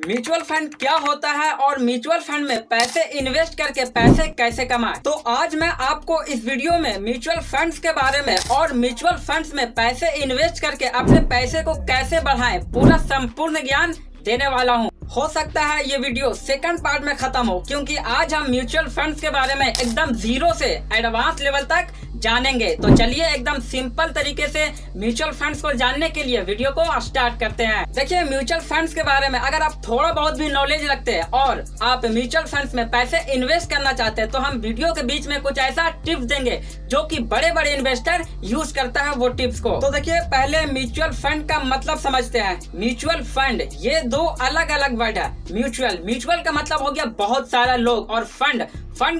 Mutual fund क्या होता है और म्यूचुअल फंड में पैसे इन्वेस्ट करके पैसे कैसे कमाएं। तो आज मैं आपको इस वीडियो में म्यूचुअल फंड्स के बारे में और म्यूचुअल फंड्स में पैसे इन्वेस्ट करके अपने पैसे को कैसे बढ़ाएं पूरा संपूर्ण ज्ञान देने वाला हूं। हो सकता है ये वीडियो सेकंड पार्ट में खत्म हो, क्योंकि आज हम म्यूचुअल फंड्स के बारे में एकदम जीरो से एडवांस लेवल तक जानेंगे। तो चलिए एकदम सिंपल तरीके से म्यूचुअल फंड्स को जानने के लिए वीडियो को स्टार्ट करते हैं। देखिए, म्यूचुअल फंड्स के बारे में अगर आप थोड़ा बहुत भी नॉलेज रखते हैं और आप म्यूचुअल फंड्स में पैसे इन्वेस्ट करना चाहते हैं तो हम वीडियो के बीच में कुछ ऐसा टिप्स देंगे जो कि बड़े बड़े इन्वेस्टर यूज करता है वो टिप्स को। तो देखिए, पहले म्यूचुअल फंड का मतलब समझते हैं। म्यूचुअल फंड ये दो अलग अलग वर्ड है। म्यूचुअल का मतलब हो गया बहुत सारा लोग, और फंड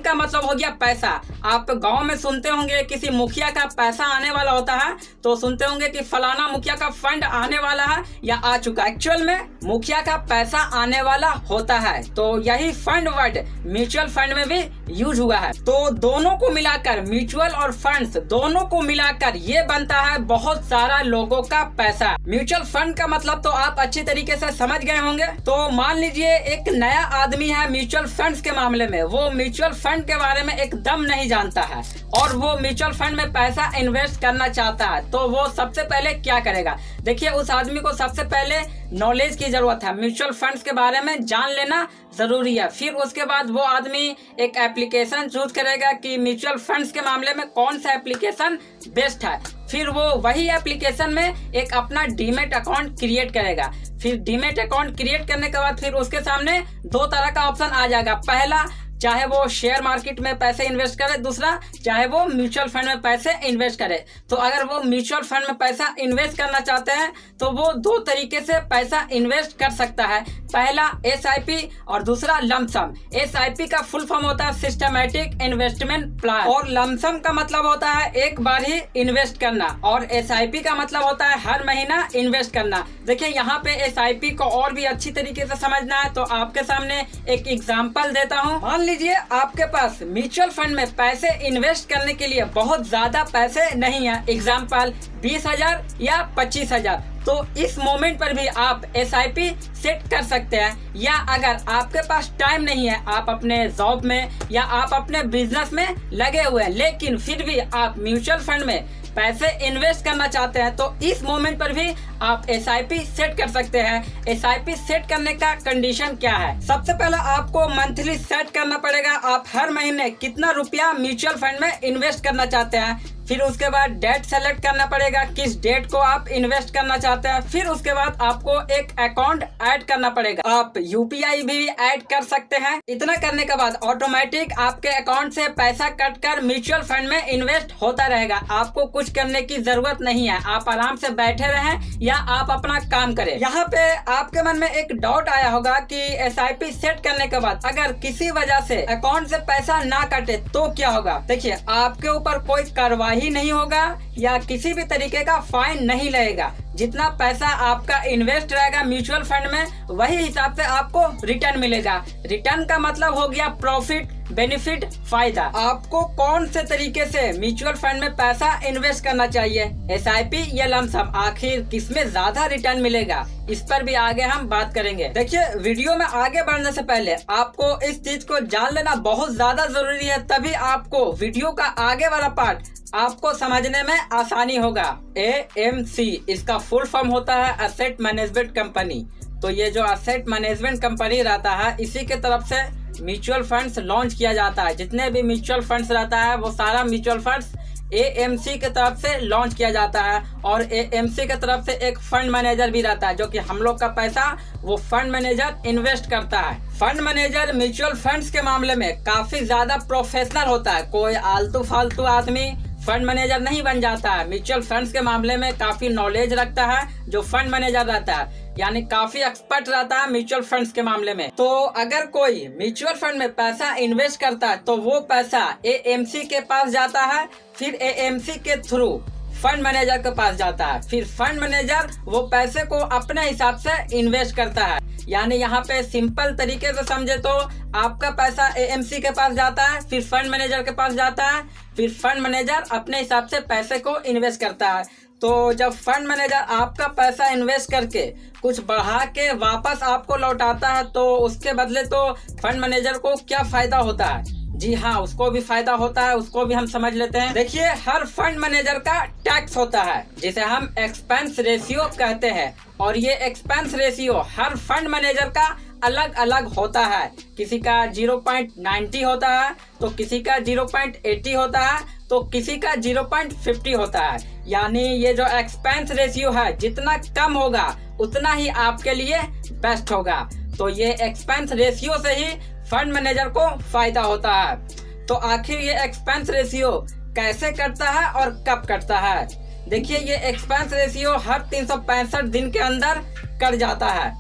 का मतलब हो गया पैसा। आप गांव में सुनते होंगे किसी मुखिया का पैसा आने वाला होता है तो सुनते होंगे कि फलाना मुखिया का फंड आने वाला है या आ चुका। एक्चुअल में मुखिया का पैसा आने वाला होता है। तो यही फंड वर्ड म्यूचुअल फंड में भी यूज हुआ है। तो दोनों को मिलाकर, म्यूचुअल और फंड्स दोनों को मिलाकर ये बनता है बहुत सारा लोगों का पैसा। म्यूचुअल फंड का मतलब तो आप अच्छी तरीके से समझ गए होंगे। तो मान लीजिए एक नया आदमी है म्यूचुअल फंड्स के मामले में, वो म्यूचुअल फंड के बारे में एकदम नहीं जानता है और वो म्यूचुअल फंड में पैसा इन्वेस्ट करना चाहता है। तो वो सबसे पहले क्या करेगा? देखिए, उस आदमी को सबसे पहले नॉलेज की जरूरत है। म्यूचुअल फंड्स के बारे में जान लेना जरूरी है। फिर उसके बाद वो आदमी एक एप्लीकेशन चूज करेगा कि म्यूचुअल फंड्स के मामले में कौन सा एप्लीकेशन बेस्ट है। फिर वो वही एप्लीकेशन में एक अपना डीमेट अकाउंट क्रिएट करेगा। फिर डीमेट अकाउंट क्रिएट करने के बाद फिर उसके सामने दो तरह का ऑप्शन आ जाएगा। पहला, चाहे वो शेयर मार्केट में पैसे इन्वेस्ट करे, दूसरा चाहे वो म्यूचुअल फंड में पैसे इन्वेस्ट करे। तो अगर वो म्यूचुअल फंड में पैसा इन्वेस्ट करना चाहते हैं तो वो दो तरीके से पैसा इन्वेस्ट कर सकता है। पहला SIP और दूसरा लमसम। SIP का फुल फॉर्म होता है सिस्टमैटिक इन्वेस्टमेंट प्लान, और लमसम का मतलब होता है एक बार ही इन्वेस्ट करना, और SIP का मतलब होता है हर महीना इन्वेस्ट करना। देखिए, यहाँ पे SIP को और भी अच्छी तरीके से समझना है तो आपके सामने एक एग्जाम्पल देता हूँ। मान लीजिए आपके पास म्यूचुअल फंड में पैसे इन्वेस्ट करने के लिए बहुत ज्यादा पैसे नहीं है, एग्जाम्पल 20,000 या 25,000। तो इस मोमेंट पर भी आप SIP सेट कर सकते हैं। या अगर आपके पास टाइम नहीं है, आप अपने जॉब में या आप अपने बिजनेस में लगे हुए हैं, लेकिन फिर भी आप म्यूचुअल फंड में पैसे इन्वेस्ट करना चाहते हैं तो इस मोमेंट पर भी आप SIP सेट कर सकते हैं। SIP सेट करने का कंडीशन क्या है? सबसे पहले आपको मंथली सेट करना पड़ेगा। आप हर महीने कितना रुपया म्यूचुअल फंड में इन्वेस्ट करना चाहते हैं। फिर उसके बाद डेट सेलेक्ट करना पड़ेगा, किस डेट को आप इन्वेस्ट करना चाहते हैं। फिर उसके बाद आपको एक अकाउंट ऐड करना पड़ेगा। आप UPI भी ऐड कर सकते हैं। इतना करने के बाद ऑटोमेटिक आपके अकाउंट से पैसा कटकर म्यूचुअल फंड में इन्वेस्ट होता रहेगा। आपको कुछ करने की जरूरत नहीं है। आप आराम से बैठे रहें या आप अपना काम करें। यहाँ पे आपके मन में एक डाउट आया होगा कि SIP सेट करने के बाद अगर किसी वजह से अकाउंट से पैसा ना कटे तो क्या होगा? देखिए, आपके ऊपर कोई कार्रवाई नहीं होगा या किसी भी तरीके का फाइन नहीं लगेगा। जितना पैसा आपका इन्वेस्ट रहेगा म्यूचुअल फंड में वही हिसाब से आपको रिटर्न मिलेगा। रिटर्न का मतलब हो गया प्रॉफिट, बेनिफिट, फायदा। आपको कौन से तरीके से म्यूचुअल फंड में पैसा इन्वेस्ट करना चाहिए, SIP या लमसम? आखिर किसमें ज्यादा रिटर्न मिलेगा, इस पर भी आगे हम बात करेंगे। देखिए, वीडियो में आगे बढ़ने से पहले आपको इस चीज को जान लेना बहुत ज्यादा जरूरी है, तभी आपको वीडियो का आगे वाला पार्ट आपको समझने में आसानी होगा। AMC इसका फुल फॉर्म होता है एसेट मैनेजमेंट कंपनी। तो ये जो एसेट मैनेजमेंट कंपनी रहता है इसी के तरफ से म्यूचुअल फंड्स लॉन्च किया जाता है। जितने भी म्यूचुअल फंड्स रहता है वो सारा म्यूचुअल फंड्स AMC के तरफ से लॉन्च किया जाता है, और AMC के तरफ से एक फंड मैनेजर भी रहता है जो कि हम लोग का पैसा वो फंड मैनेजर इन्वेस्ट करता है। फंड मैनेजर म्यूचुअल फंड्स के मामले में काफी ज्यादा प्रोफेशनल होता है। कोई आलतू फालतू आदमी फंड मैनेजर नहीं बन जाता है। म्यूचुअल फंड्स के मामले में काफी नॉलेज रखता है जो फंड मैनेजर रहता है, यानी काफी एक्सपर्ट रहता है म्यूचुअल फंड्स के मामले में। तो अगर कोई म्यूचुअल फंड में पैसा इन्वेस्ट करता है तो वो पैसा AMC के पास जाता है, फिर AMC के थ्रू फंड मैनेजर के पास जाता है। फिर फंड मैनेजर वो पैसे को अपने हिसाब से इन्वेस्ट करता है। यानी यहाँ पे सिंपल तरीके से समझे तो आपका पैसा AMC के पास जाता है, फिर फंड मैनेजर के पास जाता है, फिर फंड मैनेजर अपने हिसाब से पैसे को इन्वेस्ट करता है। तो जब फंड मैनेजर आपका पैसा इन्वेस्ट करके कुछ बढ़ा के वापस आपको लौटाता है तो उसके बदले तो फंड मैनेजर को क्या फायदा होता है? जी हाँ, उसको भी फायदा होता है, उसको भी हम समझ लेते हैं। देखिए, हर फंड मैनेजर का टैक्स होता है जिसे हम एक्सपेंस रेशियो कहते हैं, और ये एक्सपेंस रेशियो हर फंड मैनेजर का अलग अलग होता है। किसी का 0.90 होता है, तो किसी का 0.80 होता है, तो किसी का 0.50 होता है। यानी ये जो एक्सपेंस रेशियो है, जितना कम होगा उतना ही आपके लिए बेस्ट होगा। तो ये एक्सपेंस रेशियो से ही फंड मैनेजर को फायदा होता है। तो आखिर ये एक्सपेंस रेशियो कैसे कटता है और कब कटता है? देखिए, ये एक्सपेंस रेशियो हर 365 दिन के अंदर कट जाता है।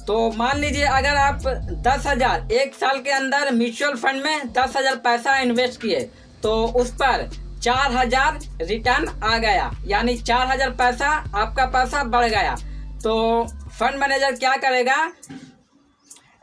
तो मान लीजिए, अगर आप 10,000 एक साल के अंदर म्यूचुअल फंड में 10,000 पैसा इन्वेस्ट किए, तो उस पर 4,000 रिटर्न आ गया, यानी 4,000 पैसा आपका पैसा बढ़ गया। तो फंड मैनेजर क्या करेगा,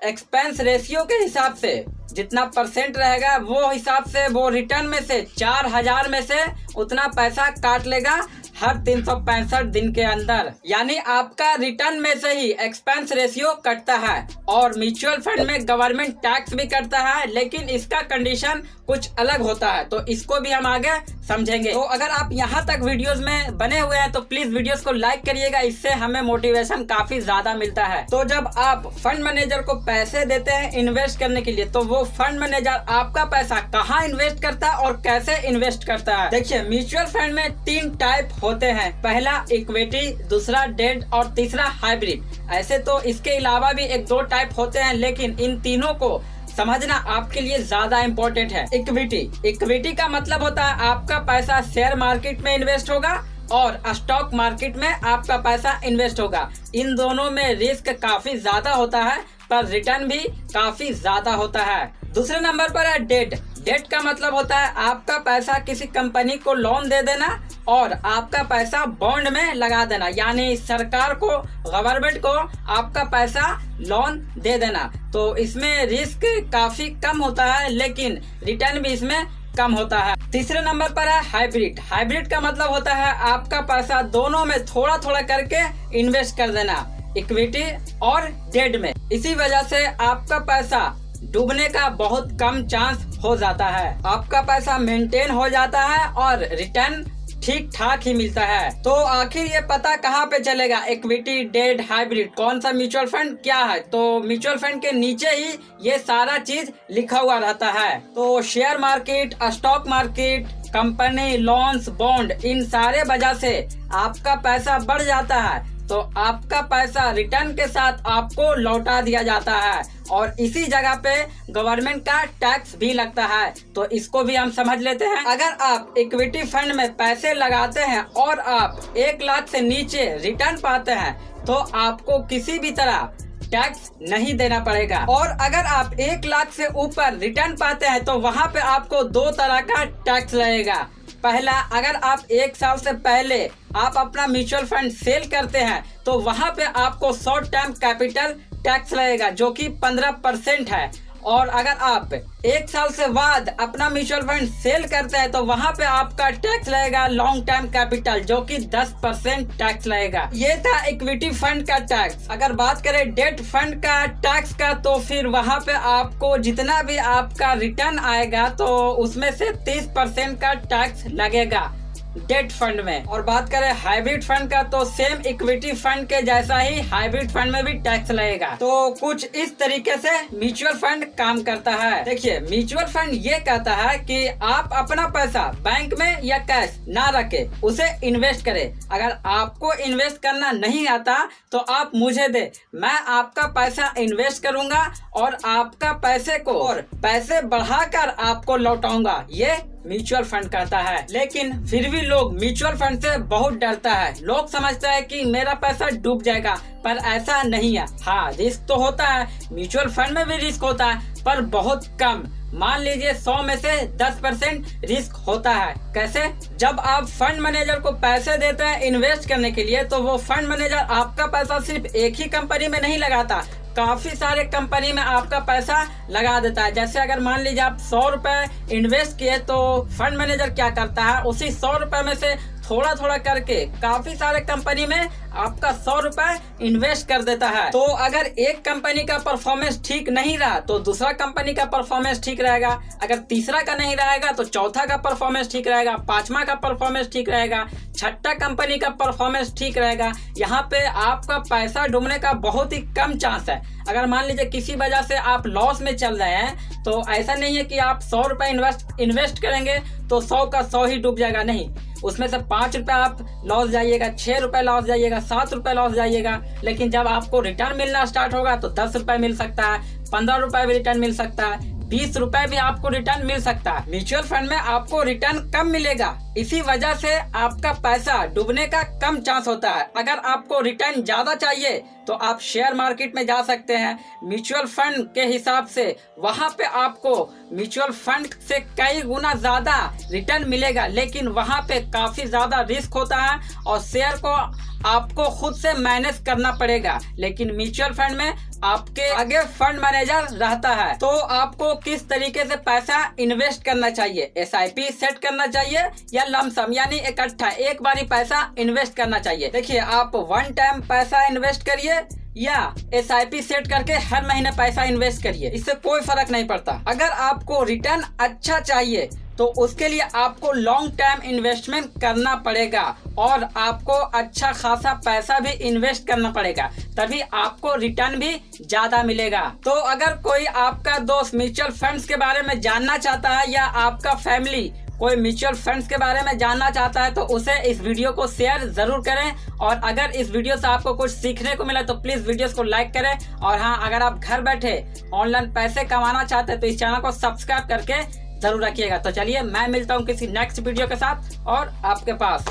एक्सपेंस रेशियो के हिसाब से जितना परसेंट रहेगा वो हिसाब से वो रिटर्न में से 4,000 में से उतना पैसा काट लेगा हर 365 दिन के अंदर। यानी आपका रिटर्न में से ही एक्सपेंस रेशियो कटता है। और म्यूचुअल फंड में गवर्नमेंट टैक्स भी कटता है, लेकिन इसका कंडीशन कुछ अलग होता है, तो इसको भी हम आगे समझेंगे। तो अगर आप यहाँ तक वीडियोस में बने हुए हैं तो प्लीज वीडियोस को लाइक करिएगा, इससे हमें मोटिवेशन काफी ज्यादा मिलता है। तो जब आप फंड मैनेजर को पैसे देते हैं इन्वेस्ट करने के लिए, तो वो फंड मैनेजर आपका पैसा कहाँ इन्वेस्ट करता है और कैसे इन्वेस्ट करता है? देखिए, म्यूचुअल फंड में 3 टाइप होते हैं। पहला इक्विटी, दूसरा डेट और तीसरा हाइब्रिड। ऐसे तो इसके अलावा भी 1-2 टाइप होते हैं, लेकिन इन तीनों को समझना आपके लिए ज्यादा इम्पोर्टेंट है। इक्विटी का मतलब होता है आपका पैसा शेयर मार्केट में इन्वेस्ट होगा और स्टॉक मार्केट में आपका पैसा इन्वेस्ट होगा। इन दोनों में रिस्क काफी ज्यादा होता है, पर रिटर्न भी काफी ज्यादा होता है। दूसरे नंबर पर है डेट का मतलब होता है आपका पैसा किसी कंपनी को लोन दे देना और आपका पैसा बॉन्ड में लगा देना, यानी सरकार को, गवर्नमेंट को आपका पैसा लोन दे देना। तो इसमें रिस्क काफी कम होता है, लेकिन रिटर्न भी इसमें कम होता है। तीसरे नंबर पर है हाइब्रिड का मतलब होता है आपका पैसा दोनों में थोड़ा थोड़ा करके इन्वेस्ट कर देना, इक्विटी और डेट में। इसी वजह से आपका पैसा डूबने का बहुत कम चांस हो जाता है, आपका पैसा मेंटेन हो जाता है और रिटर्न ठीक ठाक ही मिलता है। तो आखिर ये पता कहाँ पे चलेगा, इक्विटी, डेट, हाइब्रिड, कौन सा म्यूचुअल फंड क्या है? तो म्यूचुअल फंड के नीचे ही ये सारा चीज लिखा हुआ रहता है। तो share market, stock market, company, loans, bond, इन सारे वजह से आपका पैसा बढ़ जाता है, तो आपका पैसा रिटर्न के साथ आपको लौटा दिया जाता है और इसी जगह पे गवर्नमेंट का टैक्स भी लगता है। तो इसको भी हम समझ लेते हैं। अगर आप इक्विटी फंड में पैसे लगाते हैं और आप 1 लाख से नीचे रिटर्न पाते हैं, तो आपको किसी भी तरह टैक्स नहीं देना पड़ेगा। और अगर आप 1 लाख से ऊपर रिटर्न पाते हैं तो वहाँ पे आपको 2 तरह का टैक्स लगेगा। पहला, अगर आप 1 साल से पहले आप अपना म्यूचुअल फंड सेल करते हैं तो वहाँ पे आपको शॉर्ट टर्म कैपिटल टैक्स लगेगा जो कि 15% है। और अगर आप 1 साल से बाद अपना म्यूचुअल फंड सेल करते हैं तो वहाँ पे आपका टैक्स लगेगा लॉन्ग टर्म कैपिटल, जो कि 10% टैक्स लगेगा। ये था इक्विटी फंड का टैक्स। अगर बात करें डेट फंड का टैक्स का, तो फिर वहाँ पे आपको जितना भी आपका रिटर्न आएगा तो उसमें से 30% का टैक्स लगेगा डेट फंड में। और बात करें हाइब्रिड फंड का, तो सेम इक्विटी फंड के जैसा ही हाइब्रिड फंड में भी टैक्स लगेगा। तो कुछ इस तरीके से म्यूचुअल फंड काम करता है। देखिए, म्यूचुअल फंड ये कहता है कि आप अपना पैसा बैंक में या कैश ना रखे, उसे इन्वेस्ट करे। अगर आपको इन्वेस्ट करना नहीं आता तो आप मुझे दे, मैं आपका पैसा इन्वेस्ट करूंगा और आपका पैसे को और पैसे बढ़ाकर आपको लौटाऊंगा। ये म्यूचुअल फंड कहता है। लेकिन फिर भी लोग म्यूचुअल फंड से बहुत डरता है। लोग समझता है कि मेरा पैसा डूब जाएगा, पर ऐसा नहीं है। हाँ, रिस्क तो होता है, म्यूचुअल फंड में भी रिस्क होता है, पर बहुत कम। मान लीजिए 100 में से 10% रिस्क होता है। कैसे? जब आप फंड मैनेजर को पैसे देते हैं इन्वेस्ट करने के लिए, तो वो फंड मैनेजर आपका पैसा सिर्फ एक ही कंपनी में नहीं लगाता, काफी सारे कंपनी में आपका पैसा लगा देता है। जैसे अगर मान लीजिए आप 100 रुपए इन्वेस्ट किए, तो फंड मैनेजर क्या करता है, उसी 100 रुपए में से थोड़ा थोड़ा करके काफी सारे कंपनी में आपका 100 रुपए इन्वेस्ट कर देता है। तो अगर एक कंपनी का परफॉर्मेंस ठीक नहीं रहा तो दूसरा कंपनी का परफॉर्मेंस ठीक रहेगा, अगर तीसरा का नहीं रहेगा तो चौथा का परफॉर्मेंस ठीक रहेगा, पांचवा का परफॉर्मेंस ठीक रहेगा, छठा कंपनी का परफॉर्मेंस ठीक रहेगा। यहाँ पे आपका पैसा डूबने का बहुत ही कम चांस है। अगर मान लीजिए किसी वजह से आप लॉस में चल रहे हैं तो ऐसा नहीं है कि आप 100 रुपए इन्वेस्ट करेंगे तो 100 का 100 ही डूब जाएगा, नहीं। उसमें से 5 रुपए आप लॉस जाइएगा, 6 रुपए लॉस जाइएगा, 7 रुपए लॉस जाइएगा। लेकिन जब आपको रिटर्न मिलना स्टार्ट होगा तो 10 रुपए मिल सकता है, 15 रुपए भी रिटर्न मिल सकता है, 20 रुपए भी आपको रिटर्न मिल सकता है। म्यूचुअल फंड में आपको रिटर्न कम मिलेगा, इसी वजह से आपका पैसा डूबने का कम चांस होता है। अगर आपको रिटर्न ज्यादा चाहिए तो आप शेयर मार्केट में जा सकते हैं। म्यूचुअल फंड के हिसाब से वहां पे आपको म्यूचुअल फंड से कई गुना ज्यादा रिटर्न मिलेगा, लेकिन वहां पे काफी ज्यादा रिस्क होता है और शेयर को आपको खुद से मैनेज करना पड़ेगा। लेकिन म्यूचुअल फंड में आपके आगे फंड मैनेजर रहता है। तो आपको किस तरीके से पैसा इन्वेस्ट करना चाहिए, SIP सेट करना चाहिए या लमसम यानी इकट्ठा एक बारी पैसा इन्वेस्ट करना चाहिए। देखिए, आप वन टाइम पैसा इन्वेस्ट करिए या SIP सेट करके हर महीने पैसा इन्वेस्ट करिए, इससे कोई फर्क नहीं पड़ता। अगर आपको रिटर्न अच्छा चाहिए तो उसके लिए आपको लॉन्ग टर्म इन्वेस्टमेंट करना पड़ेगा और आपको अच्छा खासा पैसा भी इन्वेस्ट करना पड़ेगा, तभी आपको रिटर्न भी ज्यादा मिलेगा। तो अगर कोई आपका दोस्त म्यूचुअल फंड्स के बारे में जानना चाहता है या आपका फैमिली कोई म्यूचुअल फंड्स के बारे में जानना चाहता है तो उसे इस वीडियो को शेयर जरूर करें। और अगर इस वीडियो से आपको कुछ सीखने को मिला तो प्लीज वीडियोस को लाइक करें। और हाँ, अगर आप घर बैठे ऑनलाइन पैसे कमाना चाहते हैं तो इस चैनल को सब्सक्राइब करके जरूर रखिएगा। तो चलिए, मैं मिलता हूँ किसी नेक्स्ट वीडियो के साथ और आपके पास।